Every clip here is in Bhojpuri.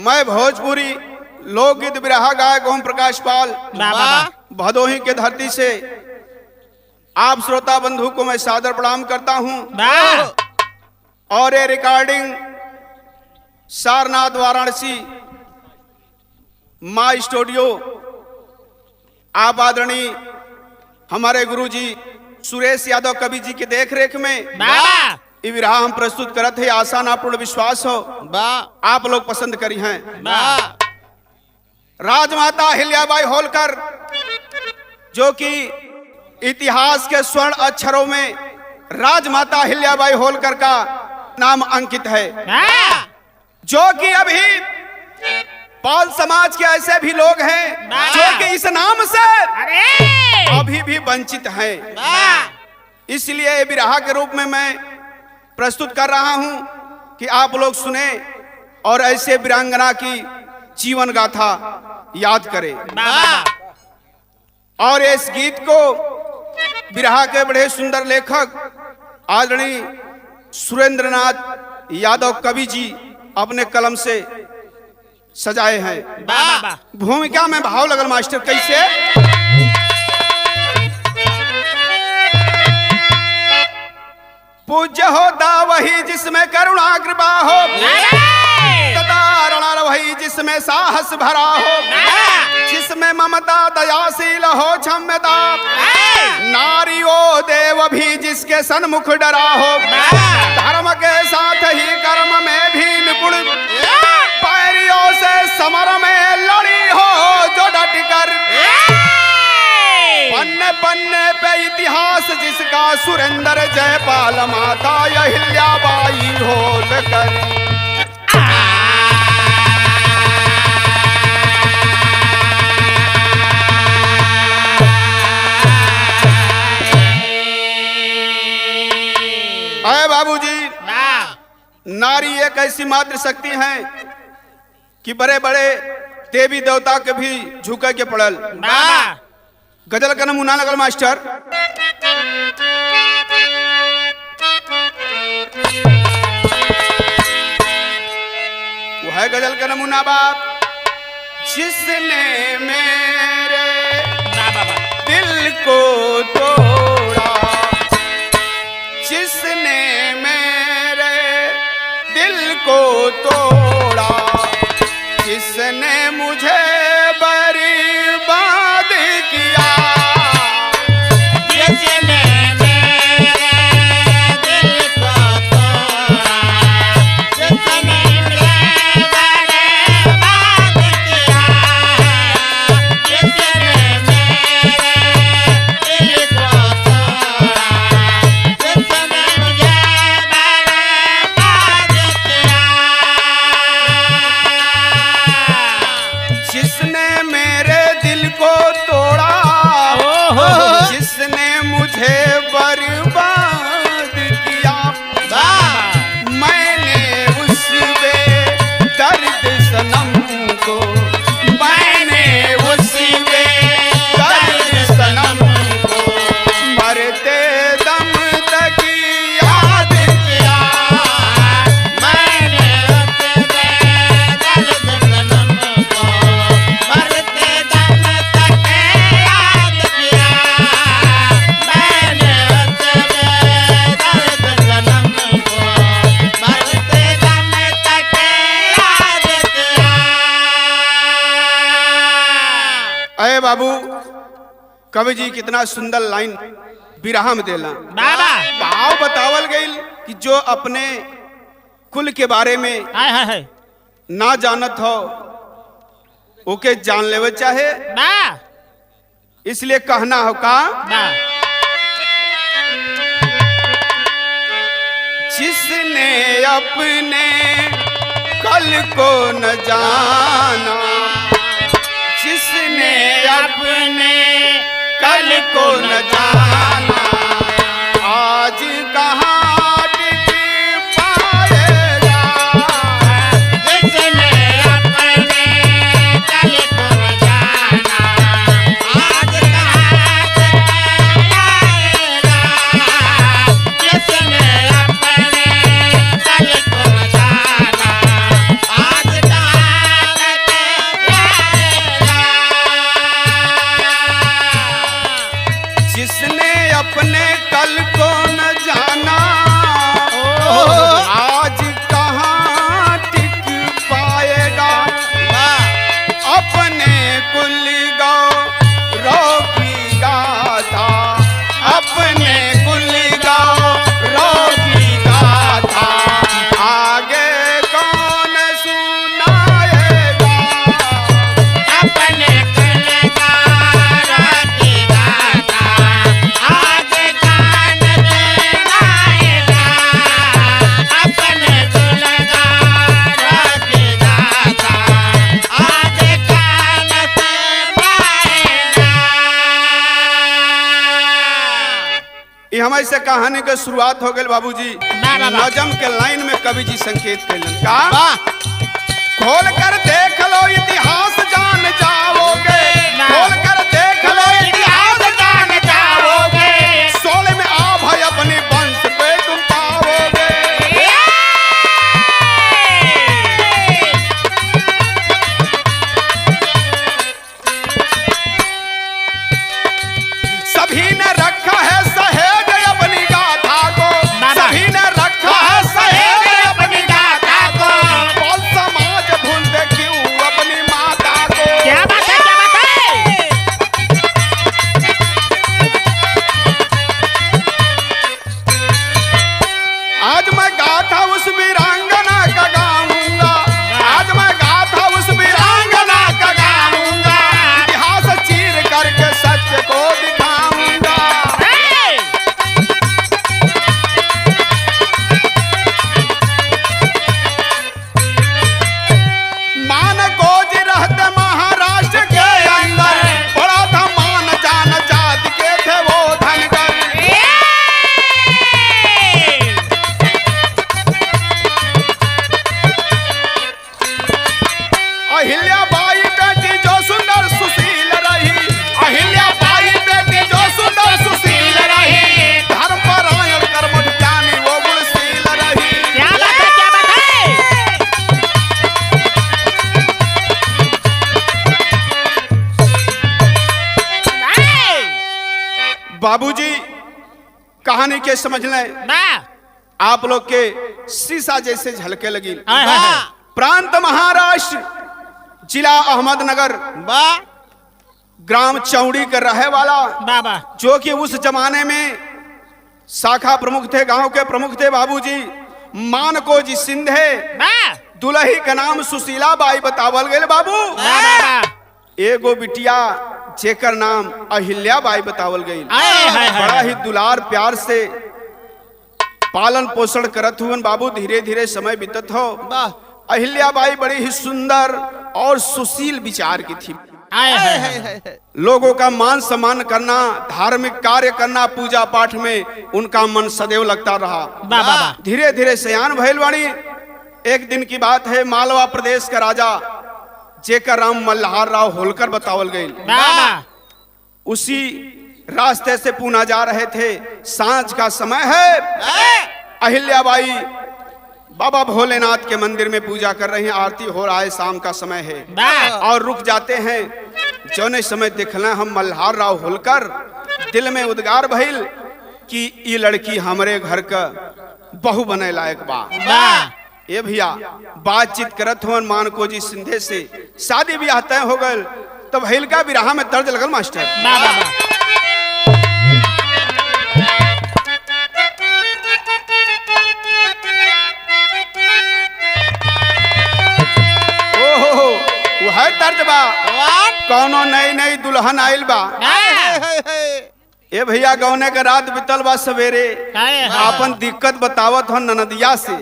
मैं भोजपुरी लोकगीत बिरहा गायक ओम प्रकाश पाल भदोही के धरती से आप श्रोता बंधु को मैं सादर प्रणाम करता हूं। और ये रिकॉर्डिंग सारनाथ वाराणसी माँ स्टूडियो आप आदरणीय हमारे गुरुजी सुरेश यादव कवि जी के देखरेख में ये विरहा हम प्रस्तुत करत है। आशा ना पूर्ण विश्वास हो आप लोग पसंद करी हैं। राजमाता अहिल्याबाई होलकर जो कि इतिहास के स्वर्ण अक्षरों में राजमाता अहिल्याबाई होलकर का नाम अंकित है, जो कि अभी पाल समाज के ऐसे भी लोग हैं जो कि इस नाम से अभी भी वंचित हैं। इसलिए विरहा के रूप में मैं प्रस्तुत कर रहा हूं कि आप लोग सुने और ऐसे वीरांगना की जीवन गाथा याद करें। और इस गीत को बिरहा के बड़े सुंदर लेखक आदरणीय सुरेंद्रनाथ यादव कवि जी अपने कलम से सजाए हैं। भूमिका में भाव लगल मास्टर कैसे? पूज्य होता वही जिसमें करुणा कृपा हो, तदारण वही जिसमें साहस भरा हो, जिसमें ममता दयाशील हो क्षम्यता, नारी ओ देव भी जिसके सन्मुख डरा हो, धर्म के साथ ही कर्म में भी निपुण, पैरियों से समर में लड़ी हो जो डटकर, पन्ने पन्ने पे इतिहास जिसका सुरेंद्र जयपाल माता अहिल्याबाई होलकर। अरे बाबूजी, नारी एक ऐसी मात्र शक्ति है कि बड़े बड़े देवी देवता के भी झुके के पड़ल। गजल का नमूना लगल मास्टर। वो है गजल का नमूना बाप। जिसने मेरे दिल को तोड़ा, जिसने मेरे दिल को तोड़ा, जिसने मुझे बर्बाद किया, जिसने मेरे दिल को तोड़ा, जिसने मुझे बर्बाद किया, जिसने मेरे दिल को तोड़ा, जिसने मुझे बर्बाद किया, जिसने मेरे दिल को तोड़ा, जिसने मुझे बर्बाद किया, मैंने उस बेदर्द सनम को, मैंने उस बेदर्द सनम को मरते दम तक याद किया, मैंने उस बेदर्द सनम को मरते दम तक याद किया, मैंने उस बेदर्द सनम को मरते दम तक याद किया। अरे बाबू, कवि जी कितना सुंदर लाइन बिरहा में देला। भाव बतावल गईल कि जो अपने कुल के बारे में ना जानत हो ओके जान लेवे चाहे, इसलिए कहना हो का जिसने अपने कल को न जाना, जिसने अपने कल को न जाना, आज कहाँ टिक पाएगा, जिसने अपने कल को न जाना, आज कहाँ टिक पाएगा, जिसने अपने कल को न जाना, आज कहाँ हमारे से कहानी के शुरुआत हो गई बाबूजी। नजम के लाइन में कवि जी संकेत कैलन का खोल कर देख लो इतिहास जान जाओगे, खोल कर देख लो इतिहास जान जाओगे, सोल में आ भाई अपने वंश पे तुम पाओगे। सभी ने रखा है सहेज अपनी गाथा को, सभी ने रखा है सहेज अपनी गाथा को, बोल समाज भूलते क्यों अपनी माता को। क्या बात है, क्या बात है। आज मैं गाथा उस वीरांगना का गाऊंगा, आज मैं गाथा उस वीरांगना का गाऊंगा, इतिहास चीर करके सत्य को दिखाऊंगा। मान गोज रहते महाराष्ट्र के अंदर, बड़ा था मान जान जाति के थे वो धनगर। अहिल्याबाई बेटी जो सुंदर सुशील रही, अहिल्याबाई बेटी जो सुंदर सुशील रही, धर्म परायण कर्मठ ज्ञानी वो गुणशील रही। क्या बात है, क्या बात है। बाबूजी कहानी के समझ लें, आप लोग के शीशा जैसे झलके लगी। प्रांत महाराष्ट्र, जिला अहमदनगर, ग्राम चौड़ी का रहे वाला, जो कि उस जमाने में शाखा प्रमुख थे, गांव के प्रमुख थे बाबूजी मानको जी सिंधे। दुल्ही का नाम सुशीला बाई बतावल गए बाबू। एगो बिटिया जेकर नाम अहिल्या बाई बतावल गई। बड़ा ही दुलार प्यार से पालन पोषण करत हुए बाबू, धीरे धीरे समय बीतत हो। अहिल्या बाई बड़ी ही सुंदर और सुशील विचार की थी। लोगों का मान सम्मान करना, धार्मिक कार्य करना, पूजा पाठ में उनका मन सदैव लगता रहा। धीरे धीरे सयान भइल बाड़ी। एक दिन की बात है, मालवा प्रदेश का राजा जेकर राम मल्हार राव होलकर बतावल गई, उसी रास्ते से पूना जा रहे थे। सांझ का समय है, अहिल्याबाई बाबा भोलेनाथ के मंदिर में पूजा कर रही हैं, आरती हो रहा है, शाम का समय है और रुक जाते हैं। जौने समय देखना हम मल्हार राव होलकर, दिल में उद्गार भइल कि ये लड़की हमारे घर का बहू बने लायक बा। ये भैया बातचीत करत हुआ मानको जी सिंधे से, शादी ब्याह तय हो गल। तब हिलका बिरहा में दर्द लगल मास्टर। ओहो वह दर्द बा, कौनो नई नई दुल्हन आइल बा। ए भैया गौने के रात बितल बा, सवेरे अपन दिक्कत बतावत हो ननदिया से।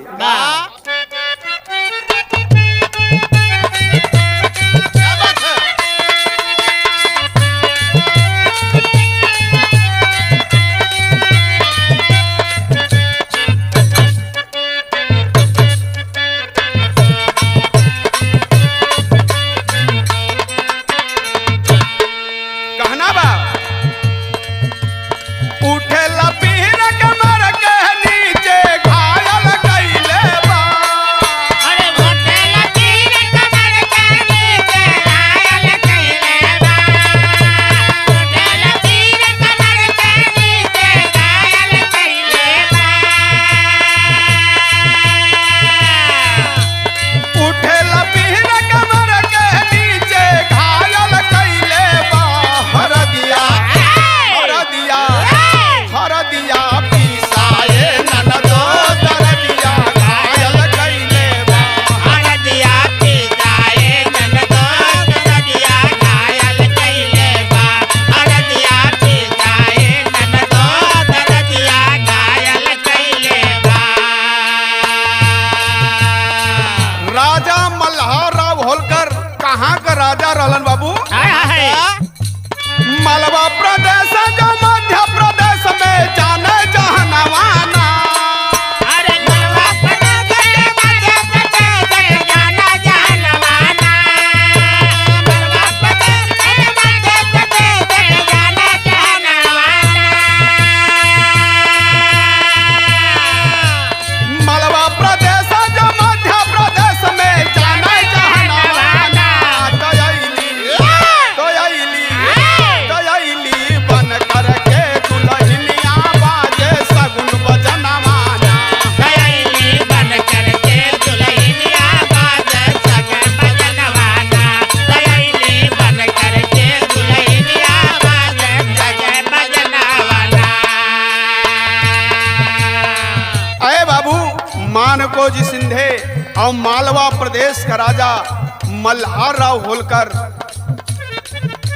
कहना बा उठे लपीर कमर के नीचे घायल कइले बा। कानकोजी सिंधे और मालवा प्रदेश का राजा मल्हार राव होलकर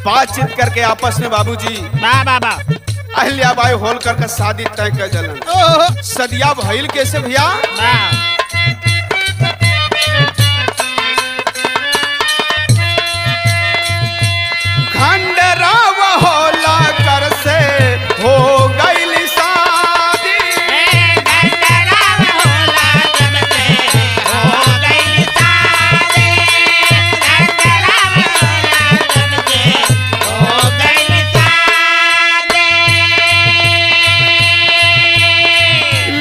बातचीत करके आपस में बाबूजी वाह वाह वाह अहिल्याबाई होलकर का शादी तय कर जलन। सदिया भइल कैसे भैया? वाह खंडराव होलकर से हो गई शादी।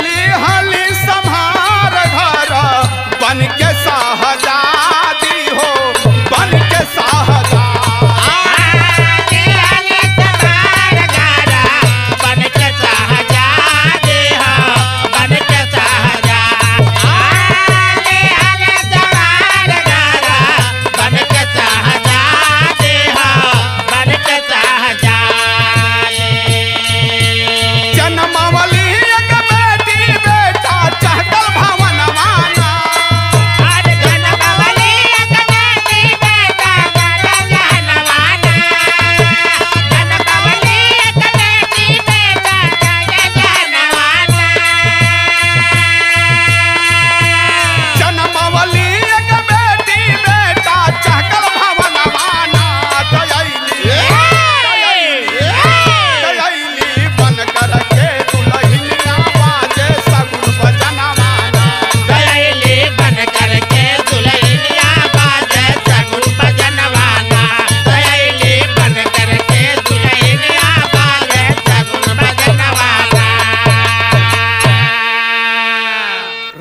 लिहली संभार घर बन के शाहजादी हो, बन के शाहजादी।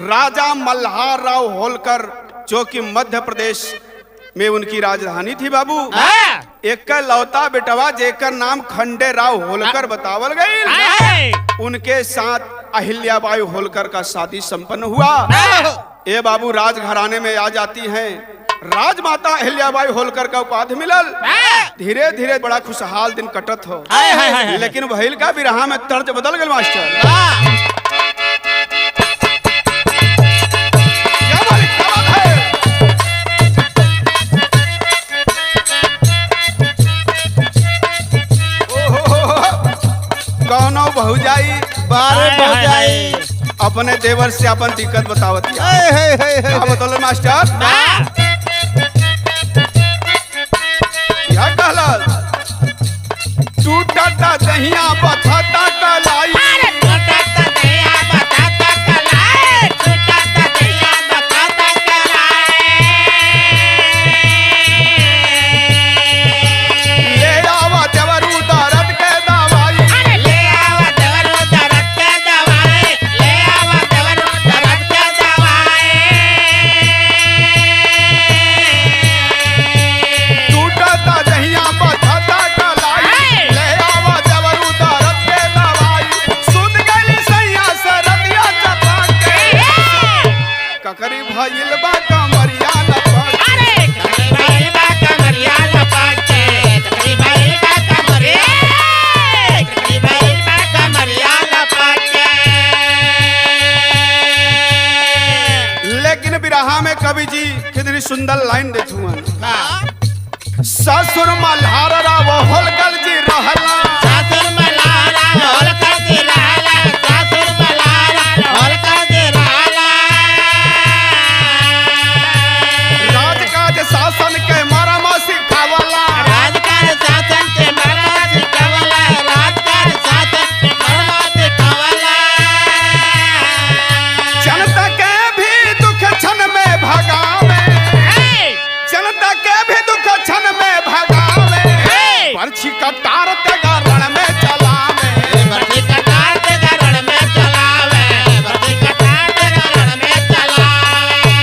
राजा मल्हार राव होलकर जो कि मध्य प्रदेश में उनकी राजधानी थी बाबू। एक लौता बेटवा जेकर नाम खंडे राव होलकर बतावल गई, उनके साथ अहिल्याबाई होलकर का शादी संपन्न हुआ। ये बाबू राजघराने में आ जाती हैं, राजमाता अहिल्याबाई होलकर का उपाधि मिलल। धीरे धीरे बड़ा खुशहाल दिन कटत हो, लेकिन भइल का बिरहा में तर्ज बदल गल मास्टर। कौनो भौजाई बारे भौजाई अपने देवर से अपन दिक्कत बतावत क्या बतौल मास्टर? कहल टूटता दहिया बथता कलाई, कवि जी कितनी सुंदर लाइन देखूं। ससुर मल्हार राव होलकर जी रहला, ससुर मल्हार राव होलकर जी रहला, ससुर मल्हार राव होलकर जी रहला। राजकाज शासन के मरम सिखावला, राजकाज शासन के मरम सिखावला, राजकाज शासन के मरम सिखावला। जनता के भी दुख क्षण में भगावे, जनता के भी दुख क्षण में भगावे, पर्ची कटार तेगा रण में चलावे, पर्ची कटार तेगा रण में चलावे, पर्ची कटार तेगा रण में चलावे।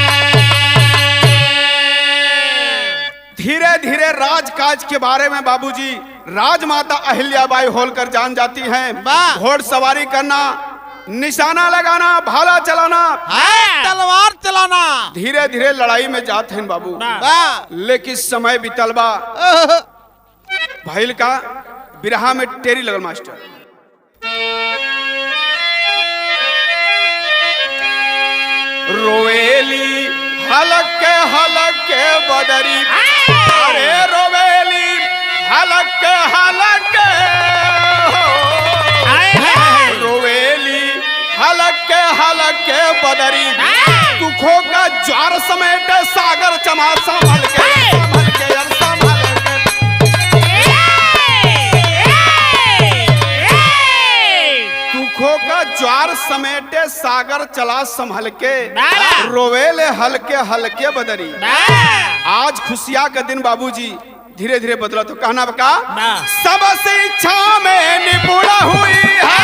धीरे धीरे राजकाज के बारे में बाबूजी राजमाता अहिल्याबाई होलकर जान जाती हैं। घोड़ सवारी करना, निशाना लगाना, भाला चलाना, तलवार चलाना, धीरे धीरे लड़ाई में जाते हैं बाबू। लेकिन समय बीतल बा, भइल का बिरहा में टेरी लगल मास्टर। रोवेली हलक हलक बदरी, अरे रोवेली हलक हलक, रोवेली हलक हलक बदरी, दुखों का ज्वार समेट सागर चमा संभल के संभल के यार संभल के, दुखों का ज्वार समेटे सागर चला संभल के, रोवेले हल्के हल्के बदरी। आज खुशियां का दिन बाबूजी धीरे धीरे बदला तो कहना बका सब शिक्षा में निपुण हुई है,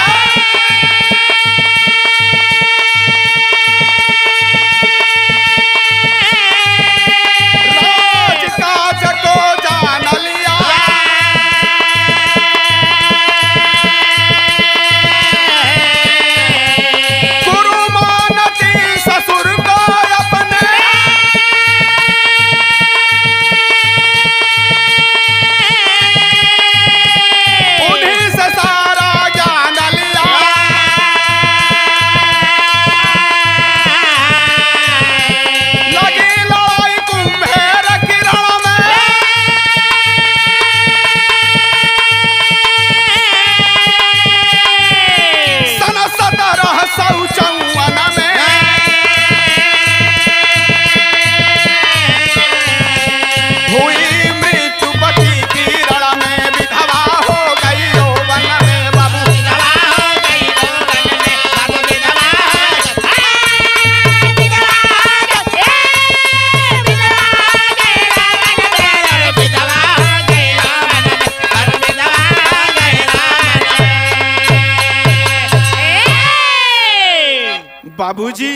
बाबूजी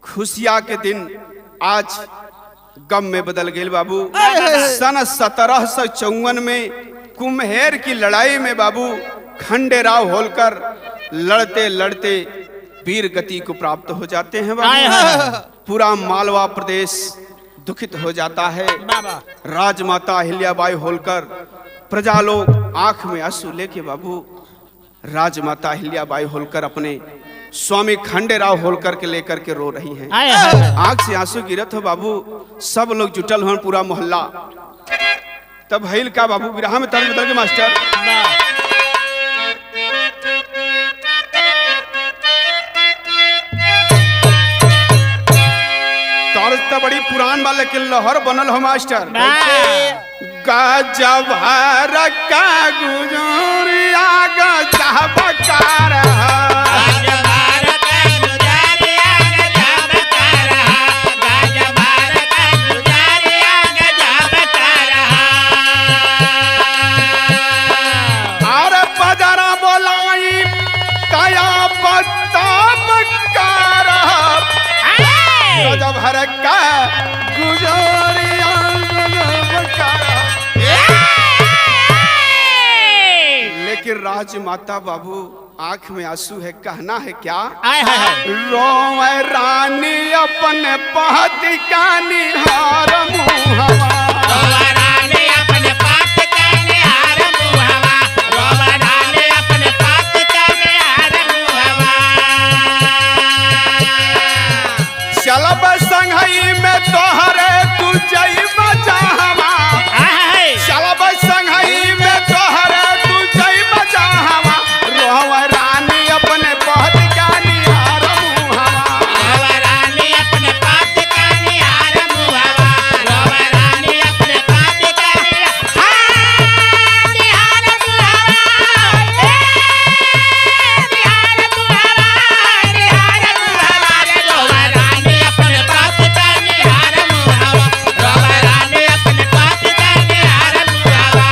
खुशिया के दिन आज गम में बदल गए बाबू। सन 1754 में कुम्हेर की लड़ाई में बाबू खंडेराव होलकर लड़ते लड़ते वीर गति को प्राप्त हो जाते हैं बाबू। पूरा मालवा प्रदेश दुखित हो जाता है। राजमाता अहिल्याबाई होलकर प्रजा लोग आंख में आंसू लेके बाबू राजमाता अहिल्याबाई होलकर अपने स्वामी खंडेराव होलकर के लेकर के रो रही हैं। आंख से आंसू गिरत हो बाबू। सब लोग जुटल हो पूरा मोहल्ला। तब हईल का बाबू विरहा में तर्ज बदल के मास्टर तर्ज तो बड़ी पुरान वाले लेकिन लहर बनल हो मास्टर। गजब का गुजरिया गजब का लेकिन राजमाता बाबू आंख में आंसू है। कहना है क्या रोवे रानी अपने पहती का निहार मुहवा, चलब संघई में तोहरे तू जइबा जहवा, चलब संघई में तोहरे तू जइबा जहवा, रोवा रानी अपने पहत का निहार मुहवा, रोवा रानी अपने पहत का निहार मुहवा, रोवा रानी अपने पहत का निहार मुहवा, निहार मुहवा, निहार मुहवा, रोवा रानी अपने पहत का निहार मुहवा, रोवा रानी अपने पहत का निहार मुहवा।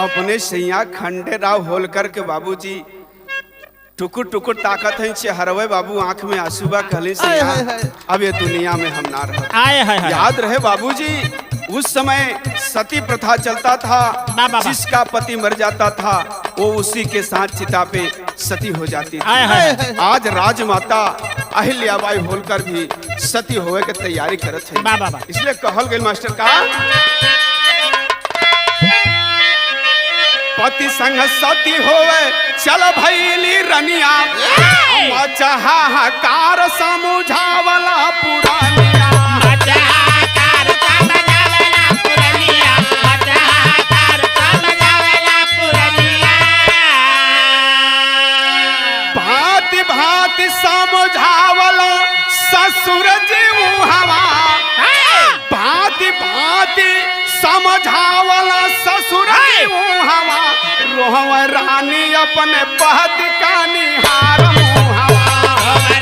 अपने सैया खंडेराव होलकर के बाबूजी टुकुर टुकुर ताकत है चेहरवे बाबू आंख में आंसू बा कहली सैया अब ये दुनिया में हम ना रहे। याद रहे बाबूजी उस समय सती प्रथा चलता था। जिसका पति मर जाता था वो उसी के साथ चिता पे सती हो जाती थी। आज राजमाता अहिल्याबाई होलकर भी सती होवे के तैयारी करत है। इसलिए कहल गए मास्टर का पति संग सती होवे चल भैली रनिया मचहाकार समझावला पुरानिया मचहाकार समझावला पुरानिया मचहाकार समझावला पुरानिया भांति भांति समझावला ससुर जी हवा भांति भांति समझावला ससुर जी हवा रोहव रानी अपने पहत का निहार मुहावा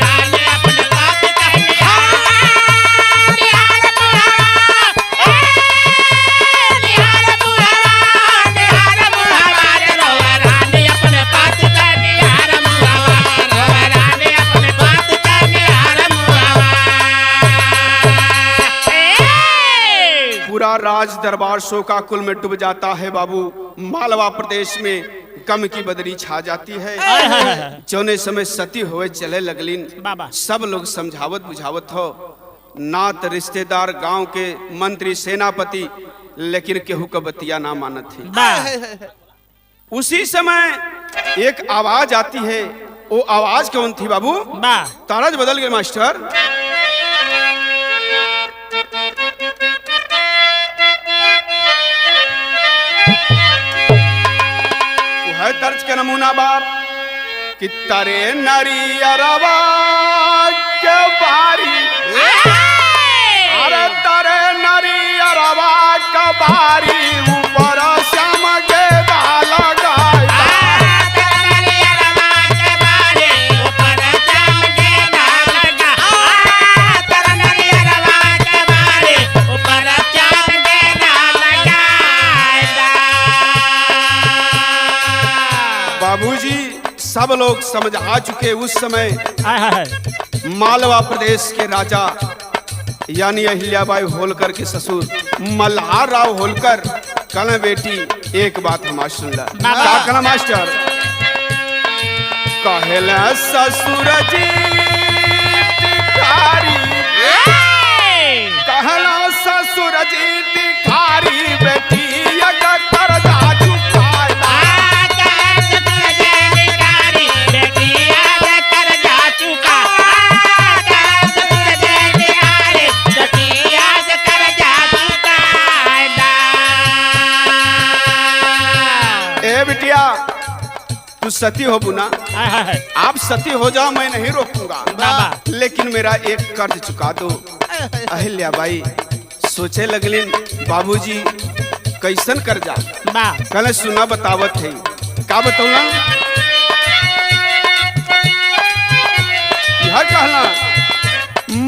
रानी अपने बात का निहार मुहावा निहार मुहावा रे रोवा रानी अपने बात का निहार मुहावा रोवा रानी अपने बात का निहार मुहावा पूरा राज दरबार शोकाकुल में डूब जाता है बाबू। मालवा प्रदेश में गम की बदरी छा जाती है। जौने समय सती होए चले लगलिन सब लोग समझावत बुझावत हो नात रिश्तेदार गांव के मंत्री सेनापति लेकिन केहू का बतिया ना मानत थी। उसी समय एक आवाज आती है। वो आवाज कौन थी बाबू? तारज बदल गए मास्टर। है तर्ज के नमूना बाप कि तारे नरियरवा के बारी अरे तारे नरियरवा के बारी ऊपर श्याम के दाल गाय बाबूजी सब लोग समझ आ चुके। उस समय मालवा प्रदेश के राजा यानी अहिल्याबाई होलकर के ससुर मल्हार राव होलकर कल बेटी एक बात हमार सुन ला क्या कहना मास्टर? कहला ससुर जी तिकारी कहला ससुर जी तिकारी बेटी कर जा तू सती हो बुना आप सती हो जाओ मैं नहीं रोकूंगा लेकिन मेरा एक कर्ज चुका दो। अहिल्याबाई सोचे लगलिन बाबूजी कैसन कर्जा? कल सुना बतावत है का बतौला यह कहला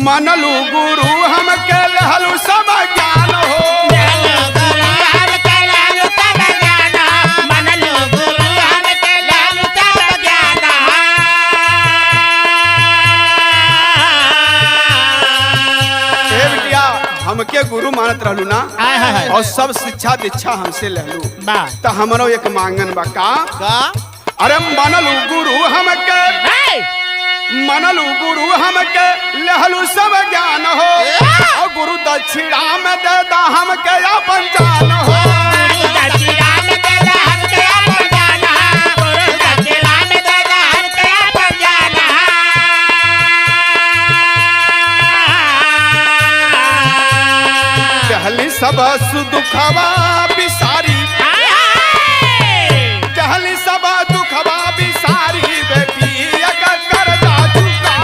मनलू गुरु हम के लहलू सब ज्ञान हो हमके गुरु मानत रहलू ना और सब शिक्षा दीक्षा हमसे लहलू तो हमारो एक मांगन बा का अरे मनलू गुरु हमके लहलू सब ज्ञान हो और गुरु दक्षिणा में दे दा हमके अपन जान हो सब सुदुखवा बिसारी कहली सब दुखवा बिसारी बेटी कर जा चुका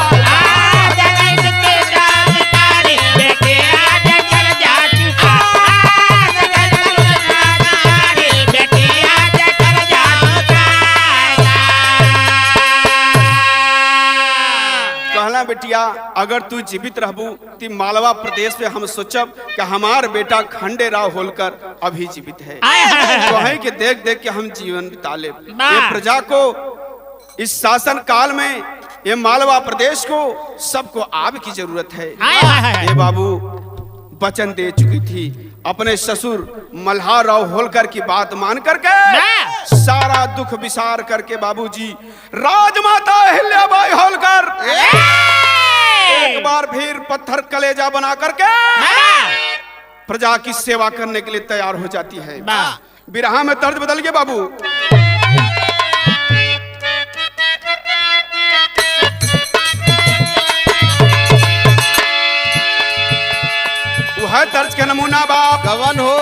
कहला बेटिया अगर तू जीवित रहबू ती मालवा प्रदेश में हम सोचब कि हमार बेटा खंडे राव होलकर अभी जीवित है कहे कि देख देख के हम जीवन बिता ले। ये प्रजा को इस शासन काल में ये मालवा प्रदेश को सबको आपकी जरूरत है। ये बाबू वचन दे चुकी थी अपने ससुर मल्हार राव होलकर की बात मान करके सारा दुख विसार करके बाबूजी राजमाता अहिल्याबाई होलकर एक बार फिर पत्थर कलेजा बना करके प्रजा की सेवा करने के लिए तैयार हो जाती है। बिरहा में तर्ज बदल गया बाबू। नमूना बाप गवन हो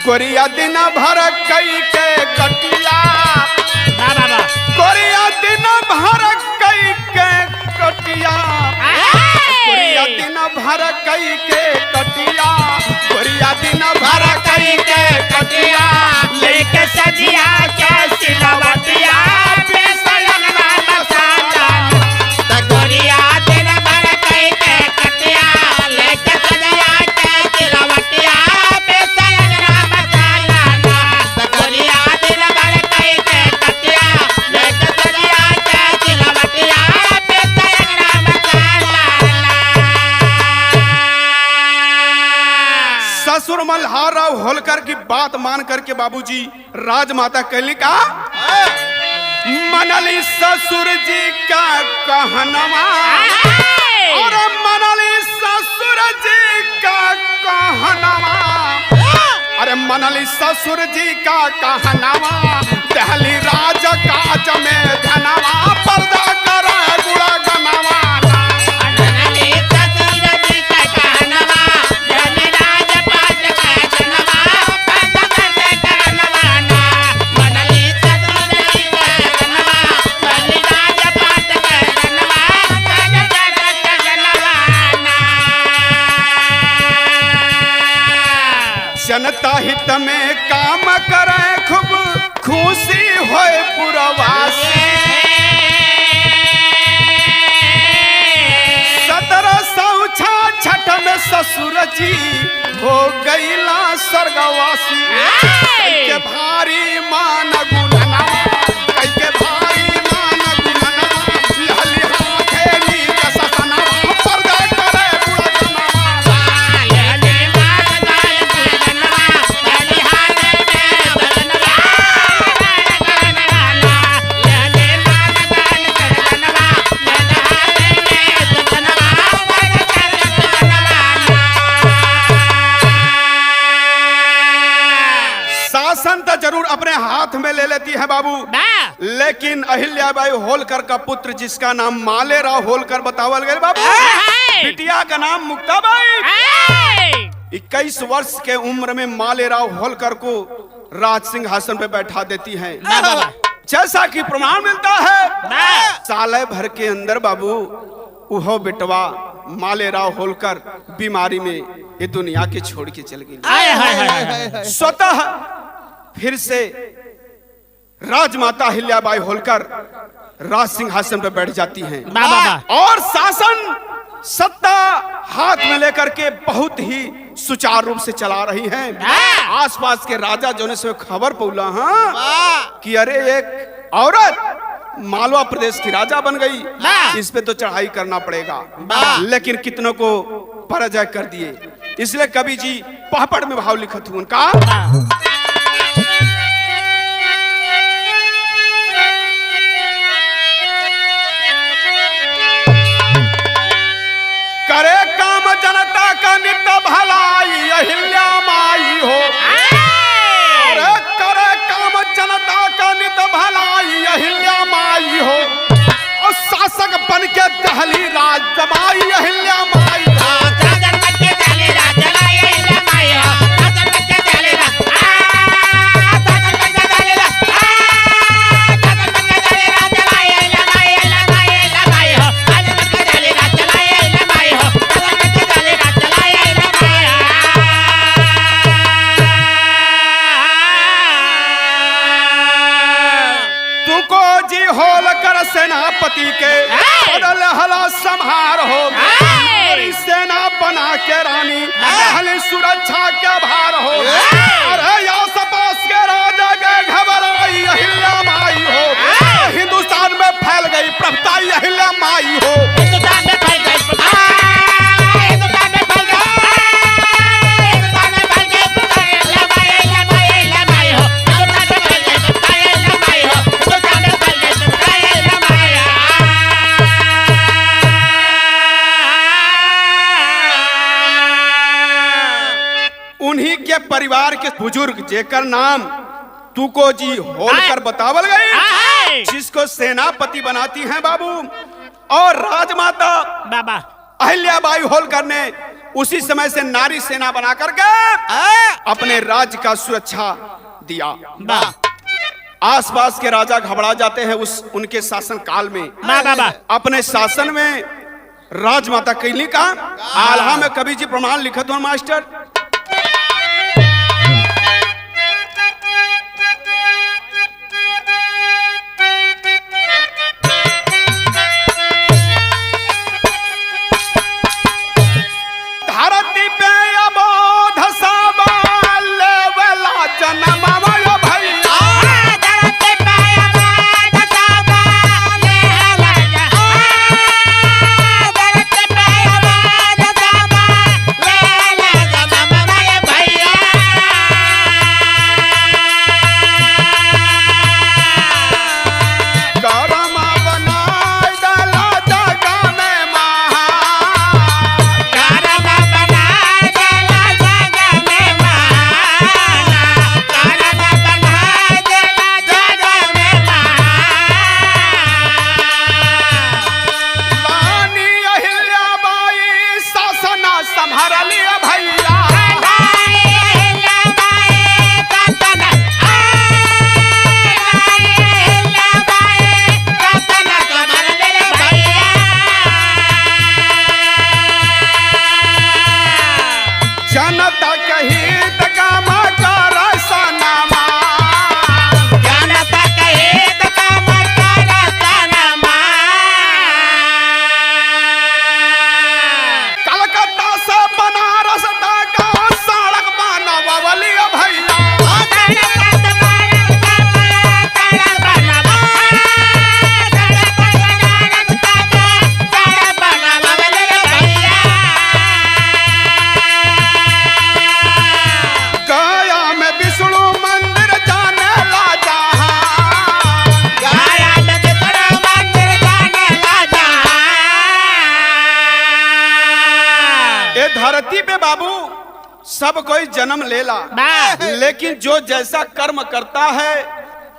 गोरिया दिन भर कई के कटिया गोरिया दिन भर कई के कटिया गोरिया दिन भर कई के कटिया गोरिया दिन भर कई के कटिया लेके सजिया के सिलवटिया बेसयन वाला साजान गोरिया दिन भर कई के कटिया लेके सजिया के सिलवटिया बेसयन राम साजाना गोरिया दिन भर कई के कटिया लेके सजिया के सिलवटिया बेसयन राम साजाना। ससुर मल्हार राव होलकर की बात मान करके बाबूजी राजमाता कहली का मनली ससुर जी का कहनवा और मनली ससुर जी का कहनवा अरे मनली ससुर जी का कहनवा दहली राज काज में धनवा पर्दा कर गुड़ा गनवा मनली ससुर जी का कहनवा धनी राज पाट का जनवा पर्दा कर करनवा ना मनली ससुर जी का कहनवा धनी राज पाट का जनवा पर्दा कर करनवा ना। जनता हित में काम करे खूब खुशी होए पुरवासी 1766 में ससुर जी हो गईला स्वर्गवासी कैके भारी मान गुणनवा कैके भारी मान गुणनवा लहली हाथे नीक ससनवा पर्दा करे गुणनवा लहली मार गाय जनवा लहली हाथ में जनवा करनवा ना लहली मार गाय जनवा लहली हाथ में जनवा करनवा शासन तो जरूर अपने हाथ में ले लेती है बाबू ना लेकिन अहिल्याबाई होलकर का पुत्र जिसका नाम मालेराव होलकर बतावल गए बाबू बिटिया का नाम मुक्ताबाई 21 वर्ष के उम्र में मालेराव होलकर को राज सिंहासन पे बैठा देती हैं जैसा कि प्रमाण मिलता है साल भर के अंदर बाबू उहो बिटवा मालेराव होलकर बीमारी में ये दुनिया के छोड़ के चल गई स्वतः फिर से राजमाता अहिल्याबाई होलकर राज सिंहासन पर बैठ जाती हैं और शासन सत्ता हाथ में लेकर के बहुत ही सुचारू रूप से चला रही हैं। आसपास के राजा जो से खबर पौला कि अरे एक औरत मालवा प्रदेश की राजा बन गई, इस पे तो चढ़ाई करना पड़ेगा। लेकिन कितनों को पराजय कर दिए। इसलिए कवि जी पहाड़ में भाव लिखत हुए उनका करे काम जनता का नित भलाई अहिल्या माई हो। अरे करे काम जनता का नित भलाई अहिल्या माई हो और शासक बन के दहली राज जमाई अहिल्या माई हो। सेनापति के बदल हला संहार हो सेना बना के रानी हली सुरक्षा के भार हो। अरे या सपास के राजा के घबराई अहिल्या माई हो। हिंदुस्तान में फैल गई प्रभुताई अहिल्या माई हो। हिंदुस्तान में फैल गई उन्हीं के परिवार के बुजुर्ग जेकर नाम तुको जी होलकर बतावल गई, जिसको सेनापति बनाती हैं बाबू। और राजमाता बाबा अहिल्याबाई होलकर ने उसी समय से नारी सेना बना करके अपने राज्य का सुरक्षा दिया। वाह आसपास के राजा घबरा जाते हैं उस उनके शासन काल में। वाह अपने शासन में राजमाता कैली का आल्हा में कवि जी प्रमाण लिखत हो मास्टर। धरती पे अबोध सवाल लेवला जनमवा यो भैया। गरमा बनाय दला जगा में रानी अहिल्याबाई शासन संभारली भैया। जनता के हित काम कर सनमा। कलकत्ता से बनारस तक सड़क बनवली भैया। गया में विष्णु मंदिर जाने ला जहां। ये धरती पे बाबू सब कोई जन्म लेला, लेकिन जो जैसा कर्म करता है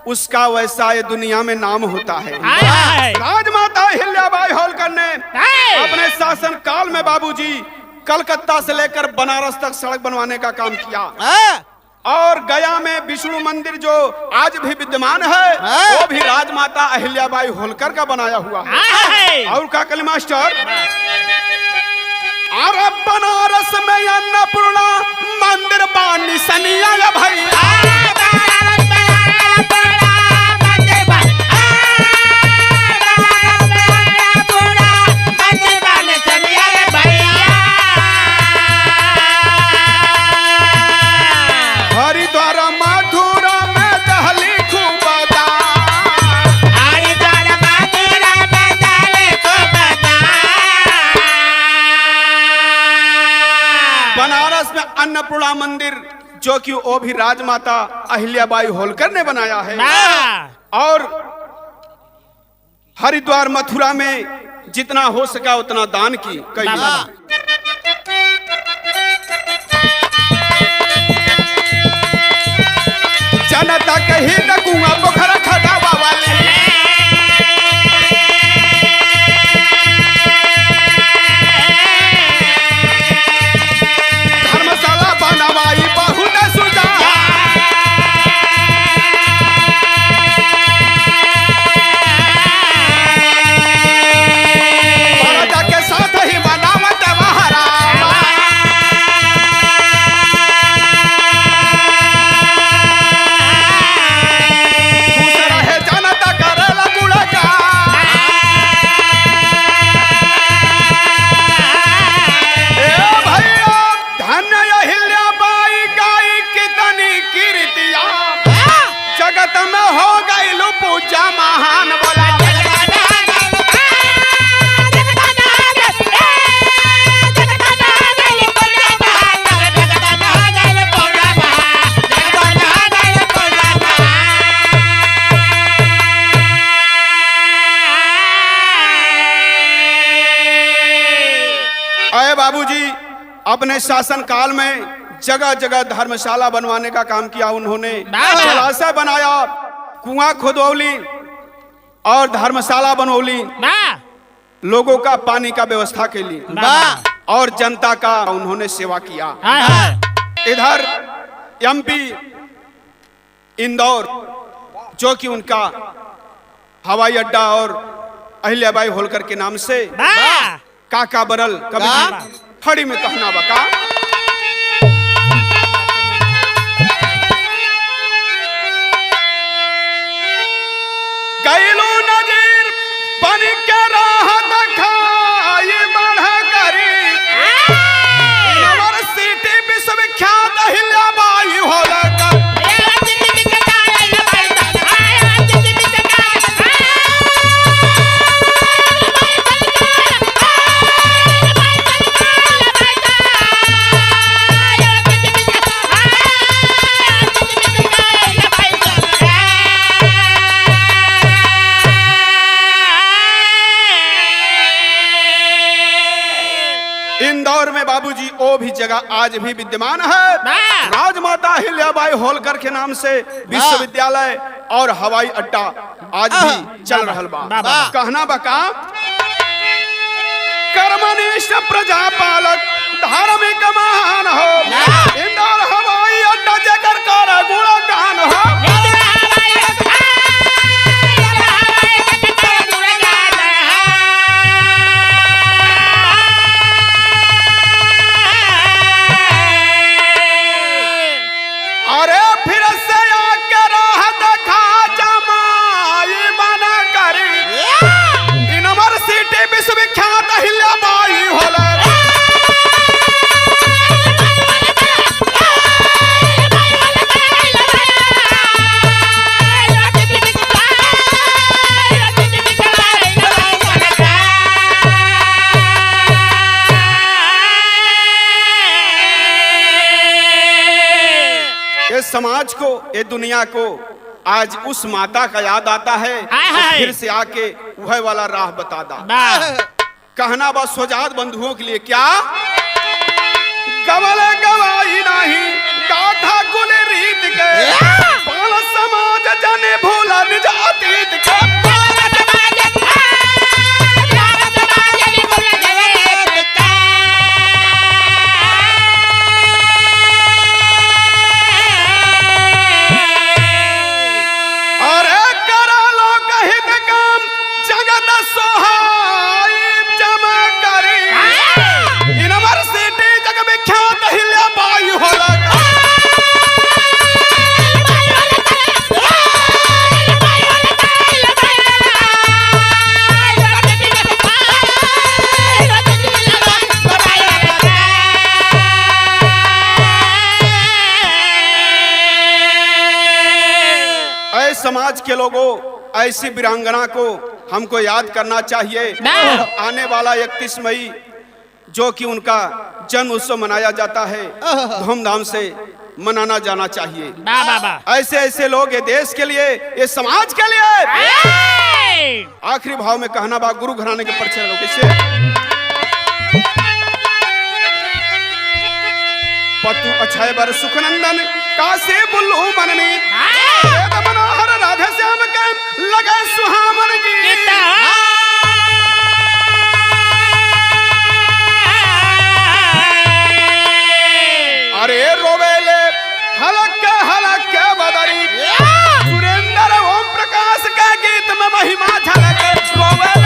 उसका वैसा ये दुनिया में नाम होता है। राजमाता अहिल्याबाई होलकर ने अपने शासन काल में बाबूजी कलकत्ता से लेकर बनारस तक सड़क बनवाने का काम किया। और गया में विष्णु मंदिर जो आज भी विद्यमान है वो भी राजमाता अहिल्याबाई होलकर का बनाया हुआ है। और का कली मास्टर अरे बनारस में अन्नपूर्णा मंदिर बानी सनिया भैया। हरिद्वार मथुरा में दहली खूब बनारस में अन्नपूर्णा मंदिर जो कि वो भी राजमाता अहिल्याबाई होलकर ने बनाया है। और हरिद्वार मथुरा में जितना हो सका उतना दान की कई। जनता के हित कुआं पोखरा खदावा वाले धर्मशाला बनवाई बहुत सुजा। बड़ौदा के साथ ही बनावट महारा। बाबूजी अपने शासन काल में जगह जगह धर्मशाला बनवाने का काम किया उन्होंने। जलाशय बनाया, कुआं खोदवली और धर्मशाला बनवली, लोगों का पानी का व्यवस्था के लिए। और जनता का उन्होंने सेवा किया। इधर एमपी इंदौर जो कि उनका हवाई अड्डा और अहिल्याबाई होलकर के नाम से काका बनल कभी खड़ी में कहना बका। गैलो नजीर बन के राह दिखाई बढ़ करी यूनिवर्सिटी विश्वविख्यात अहिल्याबाई होलकर। इंदौर में बाबूजी वो भी जगह आज भी विद्यमान है। राजमाता अहिल्याबाई होलकर के नाम से विश्वविद्यालय और हवाई अड्डा आज भी चल रहल बा। कहना बका कर्मनिष्ठ प्रजापालक धार्मिक महान हो इंदौर हवाई अड्डा जगर कर गुणगान हो। अरे फिर से आके राह दिखा जमाई बना करी यूनिवर्सिटी विश्वविख्यात अहिल्याबाई होलकर। ये समाज को ये दुनिया को आज उस माता का याद आता है तो फिर से आके वह वाला राह बता दा। कहना बस स्वजात बंधुओं के लिए क्या गवल गवाई नहीं गाथा कुल रीत के बाल समाज जने भूला निज अतीत के। समाज के लोगों ऐसी वीरांगना को हमको याद करना चाहिए। आने वाला 31 मई जो कि उनका जन्म उत्सव मनाया जाता है धूमधाम से मनाना जाना चाहिए। ऐसे ऐसे लोग ये देश के लिए ये समाज के लिए। आखिरी भाव में कहना बा गुरु घराने के परिचय लोग से पतु अक्षय बर सुखनंदन कासे बुल्लू मनमीत मनोहर राधे श्याम के लगे सुहावन गीत। अरे रोवेले हलक के बदरी सुरेंद्र ओम प्रकाश के गीत में महिमा झलके रोवेले।